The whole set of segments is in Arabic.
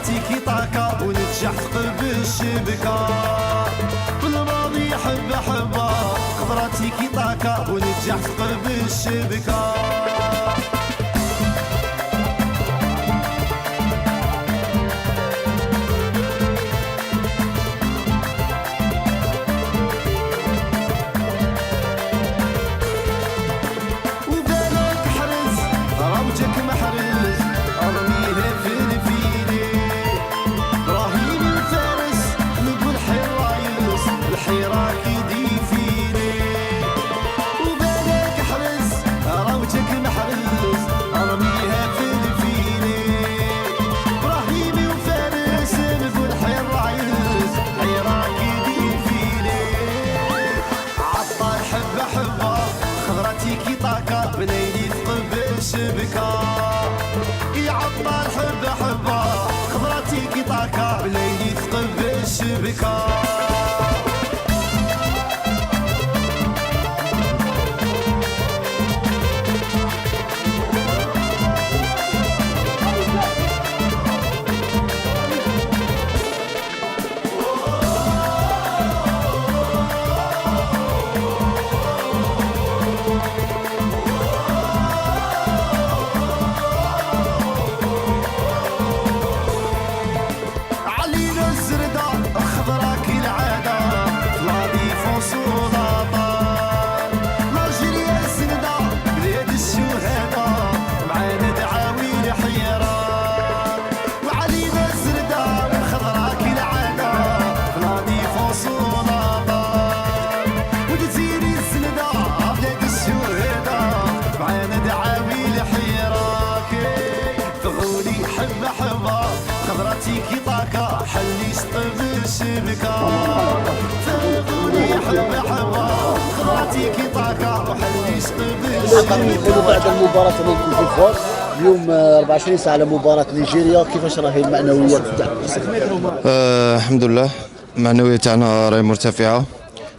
تيكي طاكا ونتجح ثقب الشبكة. بالماضي حبة حبة خضرة تيكي طاكا ونتجح ثقب الشبكة. بنيلي ثقب الشبكة يعطل حبة حبة خضرة تيكي طاكا بنيلي ثقب الشبكة. تيكي طاكا حلي سطب الشبكة. فغولي حبة حبة خضرة تيكي طاكا وحلي سطب الشبكة. بعد المباراة اللي كنت فيها اليوم 24 ساعة على مباراة نيجيريا، كيفاش راهي المعنويات تاعك؟ الحمد لله المعنوية تاعنا راهي مرتفعة،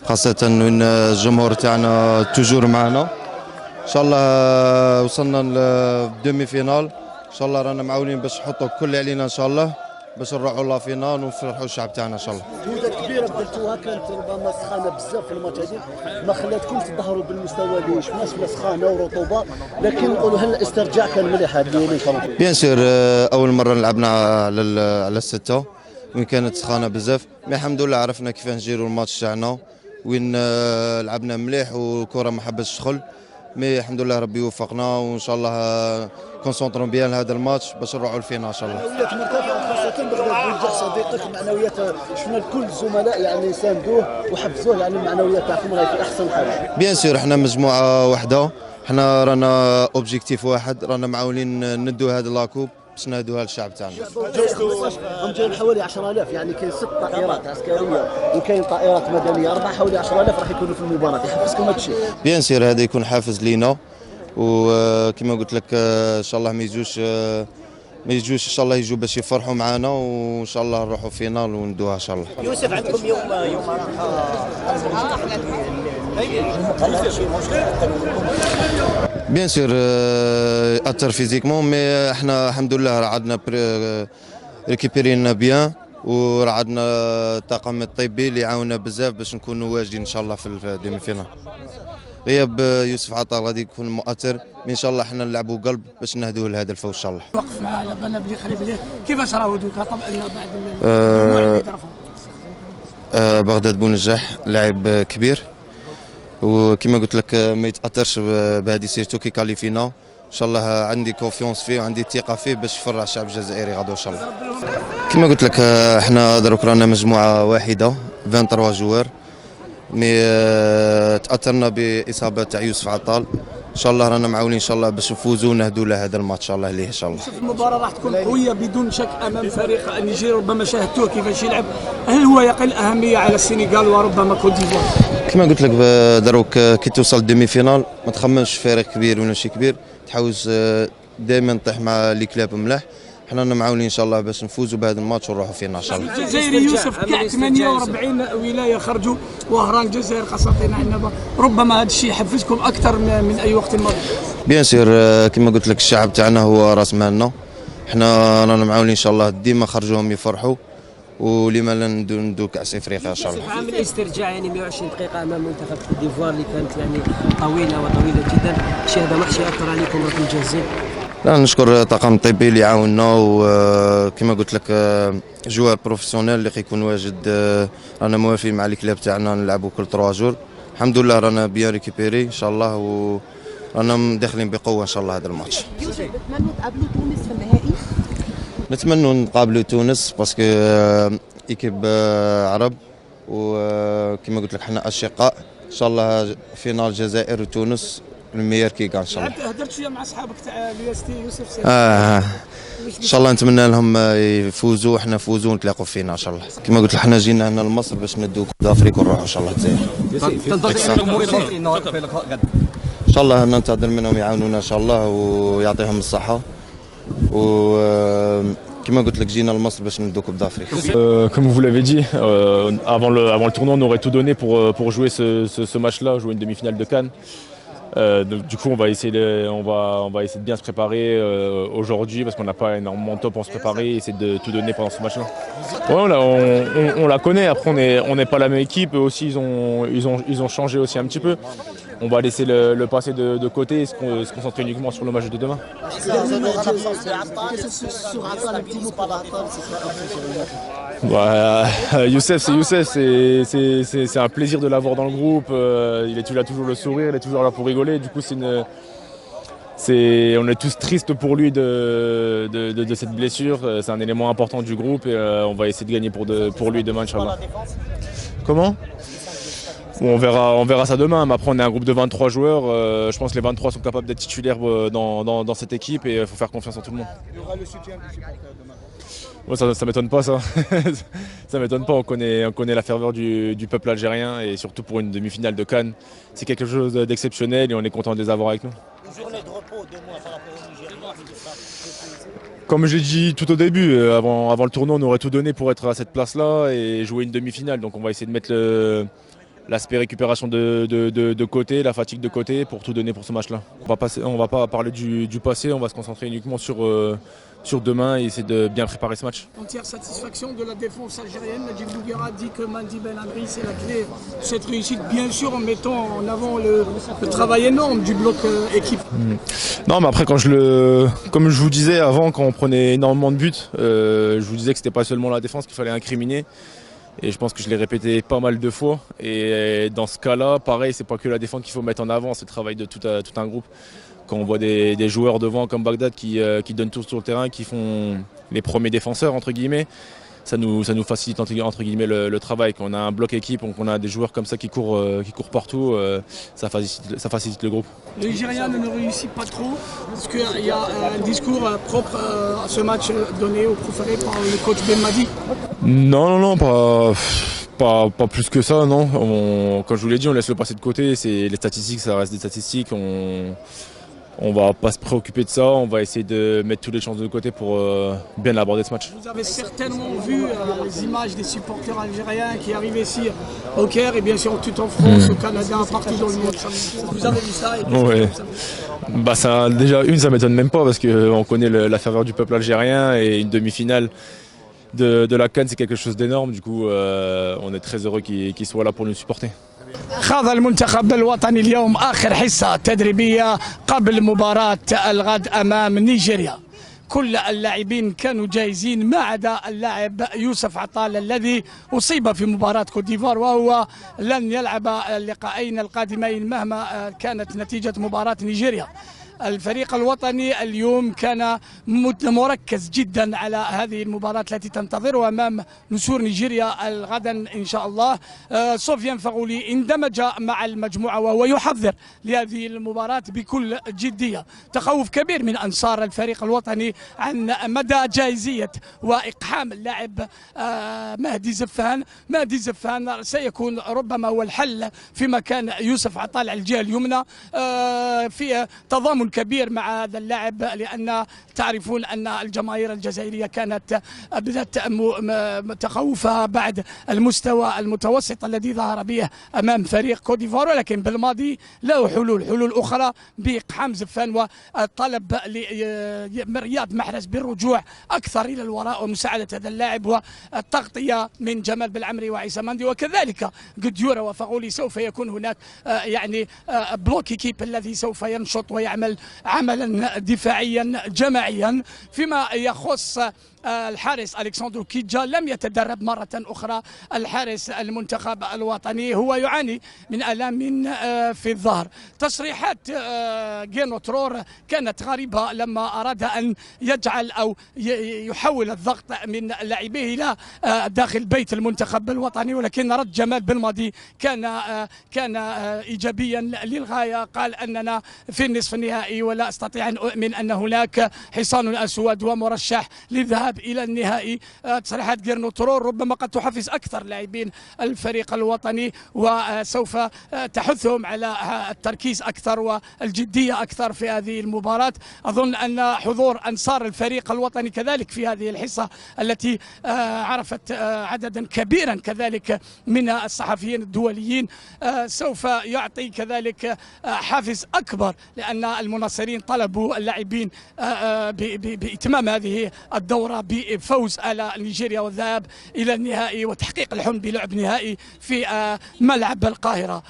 خاصة ان الجمهور تاعنا توجور معنا. ان شاء الله وصلنا للدومي فينال، ان شاء الله رانا معاونين باش نحطوا كل علينا ان شاء الله باش نروحوا لا فينال ونفرحوا الشعب تاعنا ان شاء الله. جهودات كبيره بذلتوها، كانت ربما سخانه بزاف في الماتش هذه، ما خلاتكمش تظهروا بالمستوى اللي شفنا سخانه ورطوبه، لكن نقولوا هل الاسترجاع كان مليح هذه اللي كانوا؟ بيان سور اول مره لعبنا على السته وين كانت سخانه بزاف، مي الحمد لله عرفنا كيفاش نجيروا الماتش تاعنا وين لعبنا مليح والكره ما حبتش تدخل، مي الحمد لله ربي وفقنا وان شاء الله كونسونطرون بيان هذا الماتش باش نروحوا الفينال ان شاء الله. معنويات مرتفعه خاصه بغداد بنجاح صديقك، معنويات شفنا كل الزملاء يعني ساندوه وحفزوه، يعني المعنويات تاعكم راهي في احسن حال. بيان سور احنا مجموعه واحده، احنا رانا اوبجيكتيف واحد، رانا معاونين ندوا هذا لاكوب باش نهدوها للشعب تاعنا. هم جايين حوالي 10,000، يعني كاين 6 طائرات عسكريه وكاين طائرات مدنيه، حوالي 10,000 راح يكونوا في المباراه، يحفزكم هذا الشيء؟ بيان سور هذا يكون حافز لينا، وكما قلت لك ان شاء الله ما يجوش ان شاء الله يجوا باش يفرحوا معنا، وان شاء الله نروحوا فينال وندوها ان شاء الله. يوسف عندكم يوم بيان سور اثر فيزيكمون، مي احنا الحمد لله راه عندنا ريكيبيرينا بيان، وراه عندنا الطاقم الطبي اللي عاوننا بزاف باش نكونوا واجدين ان شاء الله في الديمي فينال. غياب يوسف عطال غادي يكون مؤثر، ان شاء الله احنا نلعبوا قلب باش نهدوه لهذا الفوز ان شاء الله. وقف مع بنا بلي خليل بلي كيفاش راهو دوكا بعد بغداد بونجاح لاعب كبير، وكما قلت لك ما يتاثرش بهذه سيرتو كي كاليفينا، ان شاء الله عندي كونفيونس فيه وعندي ثقه فيه باش يفرح الشعب الجزائري غدوه ان شاء الله. كما قلت لك احنا دروك رانا مجموعه واحده 23 جوار، مي تاثرنا باصابه تاع يوسف عطال، ان شاء الله رانا معاونين ان شاء الله باش نفوزوا ونهدوا لهذا الماتش ان شاء الله ليه ان شاء الله. المباراه راح تكون قويه بدون شك امام فريق نيجيريا، ربما شاهدتوه كيفاش يلعب، هل هو يقل اهميه على السنغال وربما كوت ديفوار؟ كما قلت لك دروك كي توصل ديمي فينال ما تخممش فريق كبير ولا شي كبير، تحاول دائما تطيح مع لي كلاب ملاح، حنا معاونين ان شاء الله باش نفوزوا بهذا الماتش ونروحوا فينا ان شاء الله. الجزائري يوسف كاع 48 ولايه خرجوا وهران الجزائر خاصه عندنا، ربما هذا الشيء يحفزكم اكثر من اي وقت مضى. بيان سور كما قلت لك الشعب تاعنا هو راس مالنا، حنا رانا معاونين ان شاء الله ديما خرجوهم يفرحوا ولما لا ندو كاس افريقيا ان شاء الله. عامل الاسترجاع يعني 120 دقيقه امام منتخب كوت ديفوار اللي كانت يعني طويله وطويله جدا، الشيء هذا ما ياثر عليكم راكم جاهزين؟ لا نشكر الطاقم الطبي اللي عاوننا وكما قلت لك جوار بروفيسيونيل اللي يكون واجد. رانا موافقين مع الكلاب تاعنا نلعبوا كل 3 جور. الحمد لله رانا بيان ريكيبيري ان شاء الله ورانا داخلين بقوه ان شاء الله هذا الماتش. يوسف تتمنوا تقابلوا تونس في النهائي؟ نتمنوا نقابلوا تونس باسكو ايكيب عرب وكما قلت لك حنا اشقاء ان شاء الله. فينال الجزائر وتونس الميير كيكا ان شاء الله. هدرت شويه مع اصحابك تاع اليوستي يوسف ان شاء الله نتمنى لهم يفوزوا وحنا نفوزوا ونتلاقوا فينا ان شاء الله. كما قلت لك حنا جينا هنا لمصر باش ندو كوب دافريك ونروحوا ان شاء الله الجزائر. تنتظر الجمهور المصري انه في لقاء غد؟ ان شاء الله ننتظر منهم يعاونونا ان شاء الله ويعطيهم الصحه. وكما قلت لك جينا لمصر باش ندو كوب دافريك. Comme vous l'avez dit, avant le tournoi, on aurait tout donné pour jouer ce match-là, jouer une demi-finale de Cannes. Du coup, on va essayer de bien se préparer aujourd'hui parce qu'on n'a pas énormément de temps pour se préparer et essayer de tout donner pendant ce match-là. Ouais, on la connaît. Après, on n'est pas la même équipe. Eux aussi, ils ont changé aussi un petit peu. On va laisser le passé de côté et se concentrer uniquement sur le match de demain. Youssef, c'est Youssef, c'est un plaisir de l'avoir dans le groupe. Il a toujours le sourire, il est toujours là pour rigoler. Du coup, on est tous tristes pour lui de cette blessure. C'est un élément important du groupe et on va essayer de gagner pour lui demain, Inch'Allah. Comment ? On verra ça demain, mais après on est un groupe de 23 joueurs, je pense que les 23 sont capables d'être titulaires dans cette équipe et il faut faire confiance en tout le monde. Il y aura le soutien du supporter demain. Ouais, ça m'étonne pas ça, ça m'étonne pas, on connaît la ferveur du peuple algérien et surtout pour une demi-finale de Cannes, c'est quelque chose d'exceptionnel et on est content de les avoir avec nous. Une journée de repos, 2 mois par rapport au Nigeria. Comme j'ai dit tout au début, avant le tournoi on aurait tout donné pour être à cette place-là et jouer une demi-finale, donc on va essayer de mettre l'aspect récupération de côté, la fatigue de côté pour tout donner pour ce match-là. On va pas parler du passé, on va se concentrer uniquement sur demain et essayer de bien préparer ce match. Entière satisfaction de la défense algérienne. Najib Douguera dit que Mandi Ben Amri c'est la clé de cette réussite, bien sûr en mettant en avant le travail énorme du bloc équipe. Non mais après comme je vous disais avant, quand on prenait énormément de buts, je vous disais que c'était pas seulement la défense qu'il fallait incriminer. Et je pense que je l'ai répété pas mal de fois. Et dans ce cas-là, pareil, c'est pas que la défense qu'il faut mettre en avant, c'est le travail de tout un groupe. Quand on voit des joueurs devant comme Bagdad qui donnent tout sur le terrain, qui font les premiers défenseurs entre guillemets, ça nous facilite entre guillemets le travail. Quand on a un bloc équipe, qu'on a des joueurs comme ça qui courent partout, ça facilite le groupe. Les Nigériens ne réussissent pas trop. Est-ce qu'il y a un discours propre à ce match donné ou préféré par le coach Ben Madi? Non, pas plus que ça, non. Comme je vous l'ai dit, on laisse le passé de côté. Les statistiques, ça reste des statistiques. On va pas se préoccuper de ça, on va essayer de mettre toutes les chances de côté pour bien aborder ce match. Vous avez certainement vu les images des supporters algériens qui arrivent ici au Caire et bien sûr tout en France, au Canada, partout dans le monde. Vous avez vu ça? Ouais. Ça, déjà ça m'étonne même pas parce qu'on connaît la ferveur du peuple algérien et une demi-finale de la Cannes c'est quelque chose d'énorme. Du coup on est très heureux qu'ils soient là pour nous supporter. خاض المنتخب الوطني اليوم آخر حصة تدريبية قبل مباراة الغد أمام نيجيريا. كل اللاعبين كانوا جاهزين ما عدا اللاعب يوسف عطال الذي أصيب في مباراة كوت ديفوار وهو لن يلعب اللقاءين القادمين مهما كانت نتيجة مباراة نيجيريا. الفريق الوطني اليوم كان مركز جدا على هذه المباراة التي تنتظره أمام نسور نيجيريا غدا إن شاء الله. سوفيان فغولي اندمج مع المجموعة وهو يحضر لهذه المباراة بكل جدية. تخوف كبير من أنصار الفريق الوطني عن مدى جاهزية وإقحام اللاعب مهدي زفان. مهدي زفان سيكون ربما هو الحل في مكان يوسف عطال على الجهة اليمنى في تضامن كبير مع هذا اللاعب، لأن تعرفون أن الجماهير الجزائرية كانت بدأت تخوفها بعد المستوى المتوسط الذي ظهر به أمام فريق كوت ديفوار، ولكن بالماضي له حلول أخرى بإقحام زفان وطلب رياض محرز بالرجوع أكثر إلى الوراء ومساعدة هذا اللاعب والتغطية من جمال بالعمري وعيسى مندي، وكذلك قديورة وفغولي. سوف يكون هناك يعني بلوك كيب الذي سوف ينشط ويعمل عملا دفاعيا جماعيا. فيما يخص الحارس ألكسندرو كيجا لم يتدرب مرة أخرى. الحارس المنتخب الوطني هو يعاني من آلام في الظهر. تصريحات جينو ترور كانت غريبة لما أراد أن يجعل أو يحول الضغط من لاعبيه إلى داخل بيت المنتخب الوطني، ولكن رد جمال بالماضي كان إيجابيا للغاية. قال أننا في النصف النهائي ولا أستطيع أن أؤمن أن هناك حصان أسود ومرشح للذهاب إلى النهائي. تصريحات جيرنو ترور ربما قد تحفز أكثر لاعبين الفريق الوطني وسوف تحثهم على التركيز أكثر والجدية أكثر في هذه المباراة. أظن أن حضور أنصار الفريق الوطني كذلك في هذه الحصة التي عرفت عددا كبيرا كذلك من الصحفيين الدوليين سوف يعطي كذلك حافز أكبر، لأن المناصرين طلبوا اللاعبين بإتمام هذه الدورة بفوز على نيجيريا والذهاب إلى النهائي وتحقيق الحلم بلعب نهائي في ملعب القاهرة.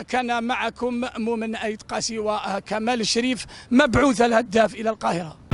كان معكم مؤمن أيد قاسي وكمال الشريف، مبعوث الهداف إلى القاهرة.